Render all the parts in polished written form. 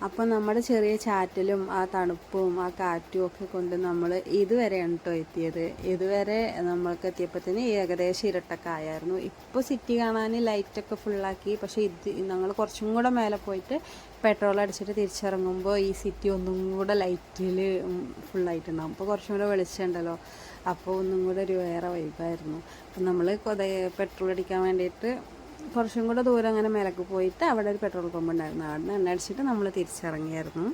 അപ്പോൾ നമ്മുടെ ചെറിയ ചാറ്റലും ആ തണുപ്പും ആ കാറ്റും ഒക്കെ കൊണ്ട് നമ്മൾ ഇതുവരെയാണ് കേട്ടോ എത്തിയത്. ഇതുവരെ നമ്മൾക്ക് എത്തിയപ്പോഴത്തേന് ഏകദേശം ഇരുട്ടൊക്കെ ആയിരുന്നു. ഇപ്പോൾ സിറ്റി കാണാൻ ലൈറ്റൊക്കെ ഫുള്ളാക്കി. പക്ഷേ ഞങ്ങൾ കുറച്ചും കൂടെ മേലെ പോയിട്ട് പെട്രോൾ അടിച്ചിട്ട് തിരിച്ചിറങ്ങുമ്പോൾ ഈ സിറ്റി ഒന്നും കൂടെ ലൈറ്റിൽ ഫുള്ളായിട്ടുണ്ടാകും. അപ്പോൾ കുറച്ചും കൂടെ വെളിച്ചമുണ്ടല്ലോ, അപ്പോൾ ഒന്നും കൂടെ ഒരു വേറെ വൈബായിരുന്നു. അപ്പം നമ്മൾ പെട്രോൾ അടിക്കാൻ വേണ്ടിയിട്ട് കുറച്ചും കൂടെ ദൂരം അങ്ങനെ മേലേക്ക് പോയിട്ട് അവിടെ ഒരു പെട്രോൾ പമ്പ് ഉണ്ടായിരുന്നു. അവിടെ നിന്ന് എണ്ണ അടിച്ചിട്ട് നമ്മൾ തിരിച്ചിറങ്ങിയായിരുന്നു.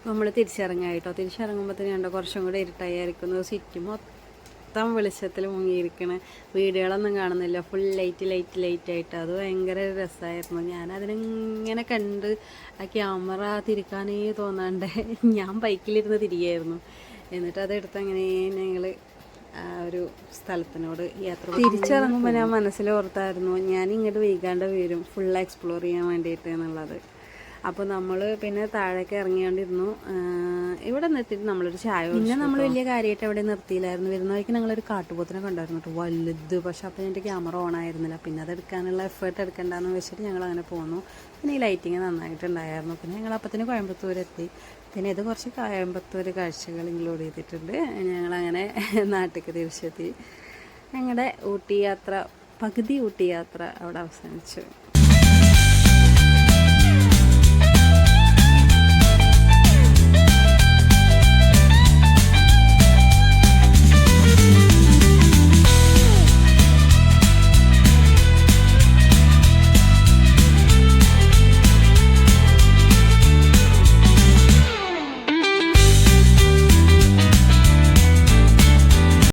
നമ്മൾ തിരിച്ചിറങ്ങിയായിട്ടോ. തിരിച്ചിറങ്ങുമ്പോഴത്തേനും കണ്ടോ കുറച്ചും കൂടെ ഇരുട്ടായിരിക്കുന്നു. സിറ്റി മൊത്തം വെളിച്ചത്തിൽ മുങ്ങിയിരിക്കണ, വീടുകളൊന്നും കാണുന്നില്ല, ഫുൾ ലൈറ്റായിട്ട്. അത് ഭയങ്കര രസമായിരുന്നു. ഞാനതിനിങ്ങനെ കണ്ട് ആ ക്യാമറ തിരിക്കാനേ തോന്നാണ്ട് ഞാൻ ബൈക്കിലിരുന്ന് തിരികെയായിരുന്നു. എന്നിട്ട് അതെടുത്ത് അങ്ങനെ ഞങ്ങൾ ആ ഒരു സ്ഥലത്തിനോട് യാത്ര തിരിച്ചിറങ്ങുമ്പോൾ ഞാൻ മനസ്സിൽ ഓർത്തായിരുന്നു ഞാൻ ഇങ്ങോട്ട് വൈകാണ്ട് വരും ഫുൾ എക്സ്പ്ലോർ ചെയ്യാൻ വേണ്ടിയിട്ട് എന്നുള്ളത്. അപ്പോൾ നമ്മൾ പിന്നെ താഴേക്ക് ഇറങ്ങിയോണ്ടിരുന്നു. ഇവിടെ നിർത്തിയിട്ട് നമ്മളൊരു ചായ, പിന്നെ നമ്മൾ വലിയ കാര്യമായിട്ട് അവിടെ നിർത്തിയില്ലായിരുന്നു. വരുന്ന വഴിക്ക് ഞങ്ങളൊരു കാട്ടുപോത്തിനെ കണ്ടായിരുന്നു കേട്ടോ, വലുത്. പക്ഷെ അപ്പോൾ എൻ്റെ ക്യാമറ ഓൺ ആയിരുന്നില്ല. പിന്നെ അതെടുക്കാനുള്ള എഫേർട്ട് എടുക്കണ്ടെന്ന് വെച്ചിട്ട് ഞങ്ങൾ അങ്ങനെ പോന്നു. പിന്നെ ഈ ലൈറ്റിങ് നന്നായിട്ടുണ്ടായിരുന്നു. പിന്നെ ഞങ്ങൾ അപ്പത്തിന് കോയമ്പത്തൂർ എത്തി. പിന്നെ ഇത് കുറച്ച് കോയമ്പത്തൂർ കാഴ്ചകൾ ഇൻക്ലൂഡ് ചെയ്തിട്ടുണ്ട്. ഞങ്ങളങ്ങനെ നാട്ടിലേക്ക് തിരിച്ചെത്തി. ഞങ്ങളുടെ ഊട്ടി യാത്ര, പകുതി ഊട്ടി യാത്ര അവിടെ അവസാനിച്ചു.